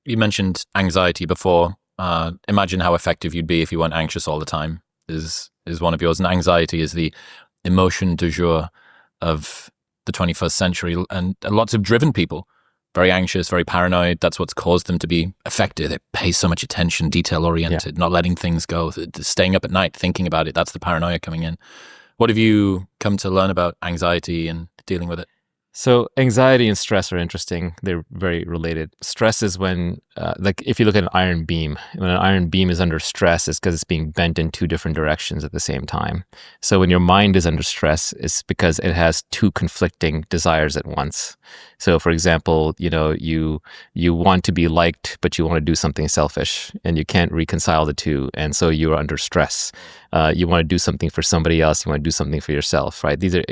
You mentioned anxiety before. Imagine how effective you'd be if you weren't anxious all the time. Is one of yours, and anxiety is the emotion du jour of the 21st century, and lots of driven people, very anxious, very paranoid. That's what's caused them to be effective. They pay so much attention, detail-oriented, not letting things go, staying up at night, thinking about it. That's the paranoia coming in. What have you come to learn about anxiety and dealing with it? So anxiety and stress are interesting. They're very related. Stress is when, like if you look at an iron beam, when an iron beam is under stress, it's because it's being bent in two different directions at the same time. So when your mind is under stress, it's because it has two conflicting desires at once. So for example, you want to be liked, but you want to do something selfish, and you can't reconcile the two, and so you're under stress. You want to do something for somebody else, you want to do something for yourself, right? These are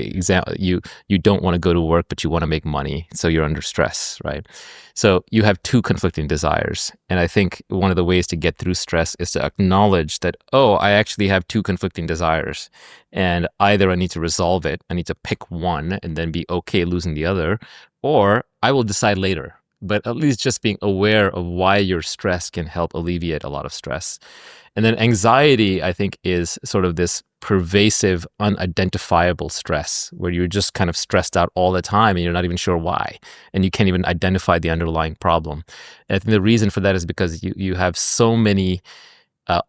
you don't want to go to work, but you want to make money, so you're under stress, right? So you have two conflicting desires. And I think one of the ways to get through stress is to acknowledge that, oh, I actually have two conflicting desires. And either I need to resolve it, I need to pick one and then be okay losing the other, or I will decide later. But at least just being aware of why you're stressed can help alleviate a lot of stress. And then anxiety, I think, is sort of this pervasive, unidentifiable stress where you're just kind of stressed out all the time and you're not even sure why. And you can't even identify the underlying problem. And I think the reason for that is because you have so many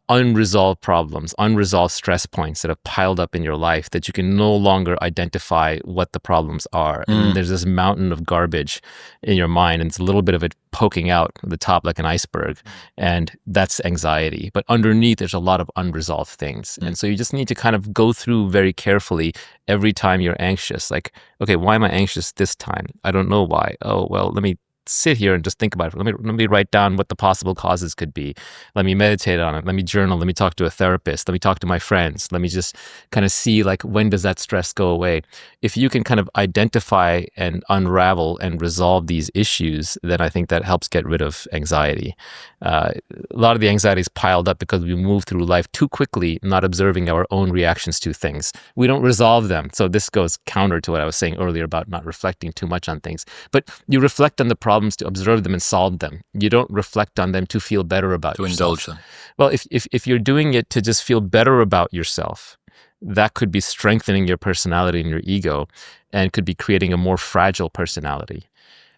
unresolved problems, unresolved stress points that have piled up in your life that you can no longer identify what the problems are. And there's this mountain of garbage in your mind, and it's a little bit of it poking out the top like an iceberg. And that's anxiety. But underneath, there's a lot of unresolved things. And so you just need to kind of go through very carefully every time you're anxious. Like, okay, why am I anxious this time? I don't know why. Oh, well, let me sit here and just think about it. Let me write down what the possible causes could be. Let me meditate on it. Let me journal. Let me talk to a therapist. Let me talk to my friends. Let me just kind of see, like, when does that stress go away? If you can kind of identify and unravel and resolve these issues, then I think that helps get rid of anxiety. A lot of the anxiety is piled up because we move through life too quickly, not observing our own reactions to things. We don't resolve them. So this goes counter to what I was saying earlier about not reflecting too much on things. But you reflect on the problems to observe them and solve them. You don't reflect on them to feel better about yourself. To indulge them. Well, if you're doing it to just feel better about yourself, that could be strengthening your personality and your ego, and could be creating a more fragile personality.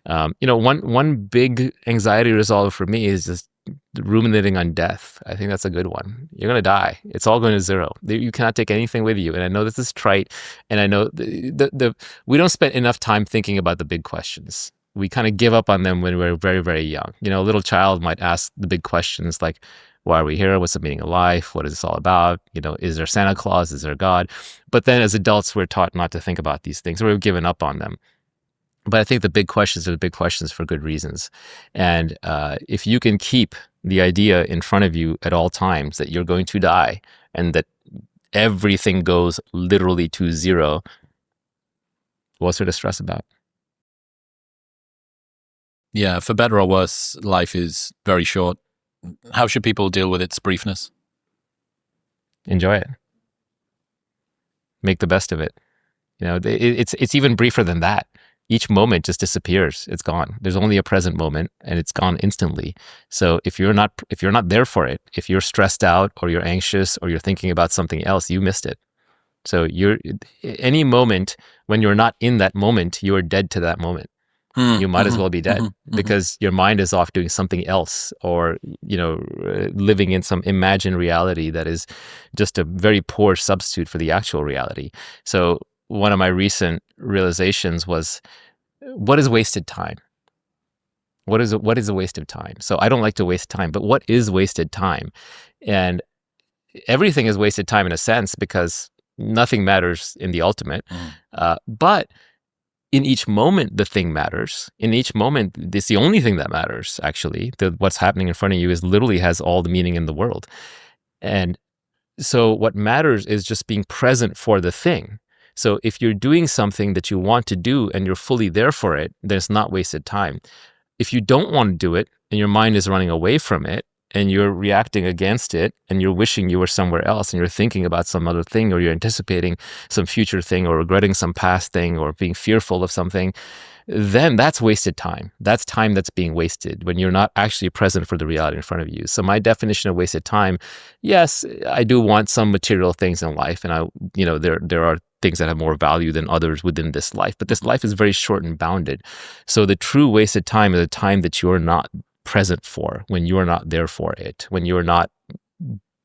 One big anxiety resolver for me is just ruminating on death. I think that's a good one. You're going to die. It's all going to zero. You cannot take anything with you. And I know this is trite, and I know we don't spend enough time thinking about the big questions. We kind of give up on them when we're very, very young. A little child might ask the big questions like, why are we here? What's the meaning of life? What is this all about? Is there Santa Claus? Is there God? But then as adults, we're taught not to think about these things, or we've given up on them. But I think the big questions are the big questions for good reasons. And if you can keep the idea in front of you at all times that you're going to die and that everything goes literally to zero, what's there to stress about? Yeah, for better or worse, life is very short. How should people deal with its briefness? Enjoy it. Make the best of it. It's even briefer than that. Each moment just disappears. It's gone. There's only a present moment, and it's gone instantly. So if you're not there for it, if you're stressed out or you're anxious or you're thinking about something else, you missed it. So any moment when you're not in that moment, you are dead to that moment. You might as well be dead because your mind is off doing something else, or living in some imagined reality that is just a very poor substitute for the actual reality. So one of my recent realizations was, what is wasted time? What is a waste of time? So I don't like to waste time, but what is wasted time? And everything is wasted time in a sense because nothing matters in the ultimate. But in each moment, the thing matters. In each moment, it's the only thing that matters, actually. What's happening in front of you literally has all the meaning in the world. And so what matters is just being present for the thing. So if you're doing something that you want to do and you're fully there for it, then it's not wasted time. If you don't want to do it and your mind is running away from it, and you're reacting against it, and you're wishing you were somewhere else, and you're thinking about some other thing, or you're anticipating some future thing, or regretting some past thing, or being fearful of something, then that's wasted time. That's time that's being wasted when you're not actually present for the reality in front of you. So my definition of wasted time, yes, I do want some material things in life, and there are things that have more value than others within this life, but this life is very short and bounded. So the true wasted time is a time that you're not present for, when you're not there for it, when you're not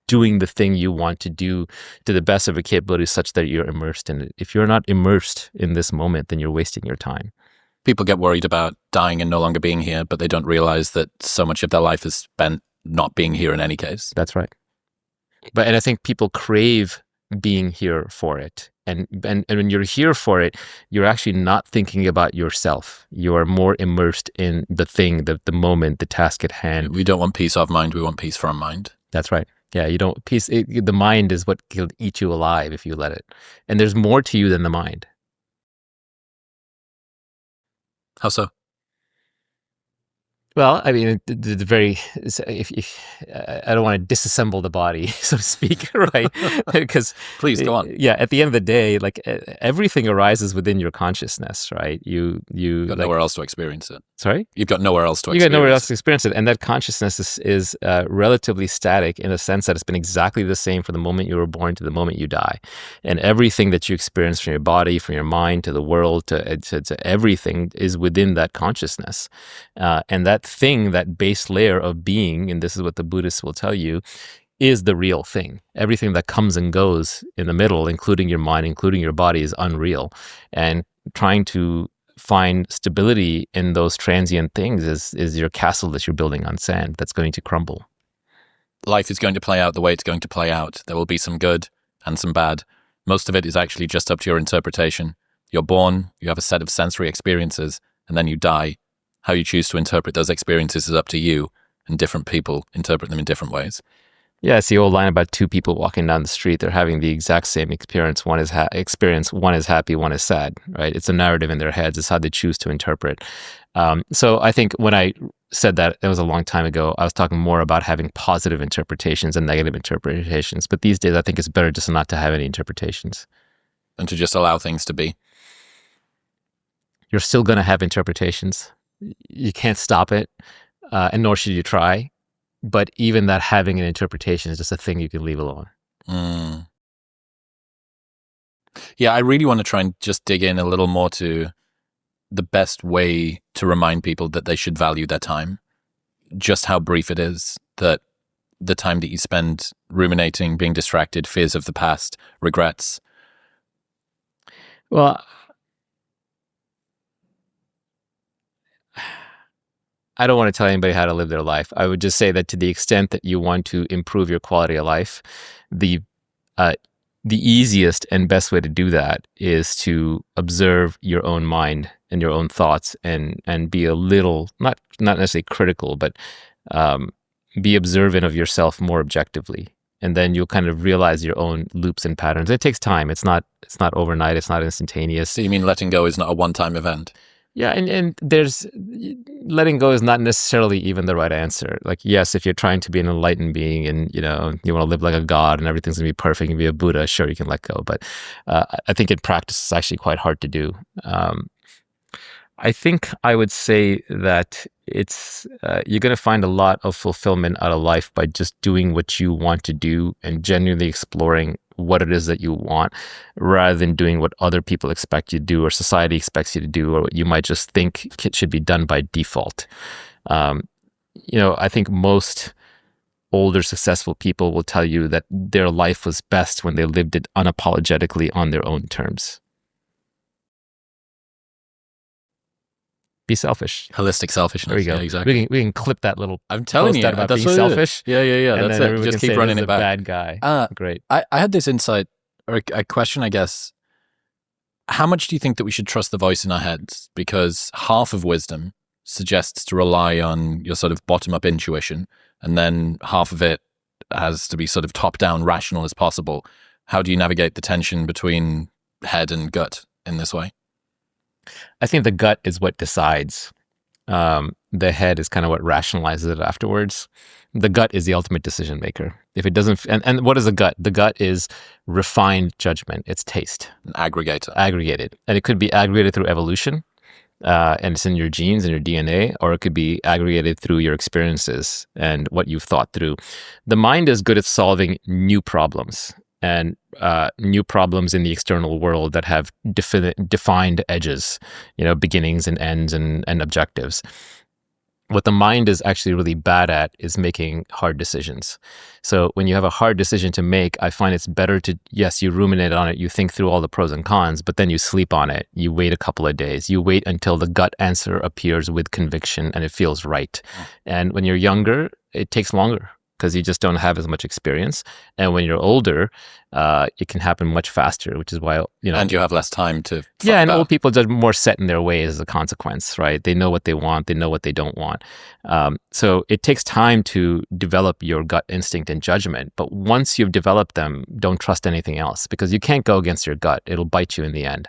doing the thing you want to do to the best of your capabilities such that you're immersed in it. If you're not immersed in this moment, then you're wasting your time. People get worried about dying and no longer being here, but they don't realize that so much of their life is spent not being here in any case. That's right. And I think people crave being here for it. And when you're here for it, you're actually not thinking about yourself. You are more immersed in the thing, the moment, the task at hand. We don't want peace of mind. We want peace from mind. That's right. Yeah, you don't the mind is what can eat you alive if you let it. And there's more to you than the mind. How so? Well, I mean, if I don't want to disassemble the body, so to speak, right? Because please go on. Yeah, at the end of the day, like everything arises within your consciousness, right? You've got nowhere else to experience it. Sorry? You've got nowhere else to experience it. You got nowhere else to experience it. And that consciousness is relatively static in the sense that it's been exactly the same from the moment you were born to the moment you die. And everything that you experience from your body, from your mind, to the world, to everything is within that consciousness. And that thing, that base layer of being, and this is what the Buddhists will tell you, is the real thing. Everything that comes and goes in the middle, including your mind, including your body, is unreal. And trying to find stability in those transient things is your castle that you're building on sand that's going to crumble. Life is going to play out the way it's going to play out. There will be some good and some bad. Most of it is actually just up to your interpretation. You're born, you have a set of sensory experiences, and then you die. How you choose to interpret those experiences is up to you, and different people interpret them in different ways. Yeah, it's the old line about two people walking down the street. They're having the exact same experience. One is one is happy, one is sad, right? It's a narrative in their heads. It's how they choose to interpret. So I think when I said that, it was a long time ago, I was talking more about having positive interpretations and negative interpretations. But these days, I think it's better just not to have any interpretations. And to just allow things to be. You're still going to have interpretations. You can't stop it, and nor should you try. But even that having an interpretation is just a thing you can leave alone. Mm. Yeah, I really want to try and just dig in a little more to the best way to remind people that they should value their time. Just how brief it is, that the time that you spend ruminating, being distracted, fears of the past, regrets. Well, I don't want to tell anybody how to live their life. I would just say that to the extent that you want to improve your quality of life, the easiest and best way to do that is to observe your own mind and your own thoughts, and be a little, not necessarily critical, but be observant of yourself more objectively. And then you'll kind of realize your own loops and patterns. It takes time. It's not overnight. It's not instantaneous. So you mean letting go is not a one-time event? Yeah, and there's letting go is not necessarily even the right answer. Like, yes, if you're trying to be an enlightened being and you want to live like a god and everything's gonna be perfect and be a Buddha, sure, you can let go. But I think in practice, it's actually quite hard to do. I think I would say that it's you're going to find a lot of fulfillment out of life by just doing what you want to do and genuinely exploring what it is that you want, rather than doing what other people expect you to do or society expects you to do, or what you might just think it should be done by default. I think most older successful people will tell you that their life was best when they lived it unapologetically on their own terms. Be selfish. Holistic selfishness. There we go. Yeah, exactly. We can clip that little. I'm telling you, about being selfish. Yeah. And That's then it. Just keep running it back. Bad guy. Great. I had this insight, or a question, I guess. How much do you think that we should trust the voice in our heads? Because half of wisdom suggests to rely on your sort of bottom-up intuition, and then half of it has to be sort of top-down, rational as possible. How do you navigate the tension between head and gut in this way? I think the gut is what decides. The head is kind of what rationalizes it afterwards. The gut is the ultimate decision maker. If it doesn't, and what is the gut? The gut is refined judgment. It's taste. An aggregator. Aggregated. And it could be aggregated through evolution. and it's in your genes and your DNA, or it could be aggregated through your experiences and what you've thought through. The mind is good at solving new problems and new problems in the external world that have defined edges, beginnings and ends and objectives. What the mind is actually really bad at is making hard decisions. So when you have a hard decision to make, I find it's better to, yes, you ruminate on it, you think through all the pros and cons, but then you sleep on it. You wait a couple of days. You wait until the gut answer appears with conviction and it feels right. And when you're younger, it takes longer because you just don't have as much experience. And when you're older, it can happen much faster, which is why, And you have less time to... Yeah, and old people are more set in their ways as a consequence, right? They know what they want. They know what they don't want. So it takes time to develop your gut instinct and judgment. But once you've developed them, don't trust anything else because you can't go against your gut. It'll bite you in the end.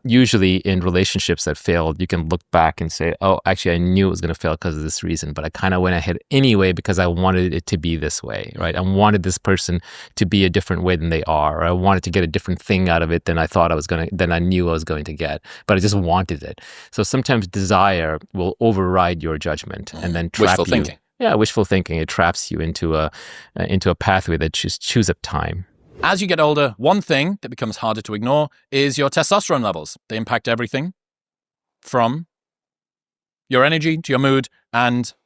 Usually in relationships that failed, you can look back and say, oh, actually, I knew it was going to fail because of this reason, but I kind of went ahead anyway because I wanted it to be this way, right? I wanted this person to be a different way than they are, or I wanted to get a different thing out of it than I knew I was going to get, but I just wanted it. So sometimes desire will override your judgment and then trap wishful you. Thinking. Yeah, wishful thinking. It traps you into a pathway that chews up time. As you get older, one thing that becomes harder to ignore is your testosterone levels. They impact everything from your energy to your mood and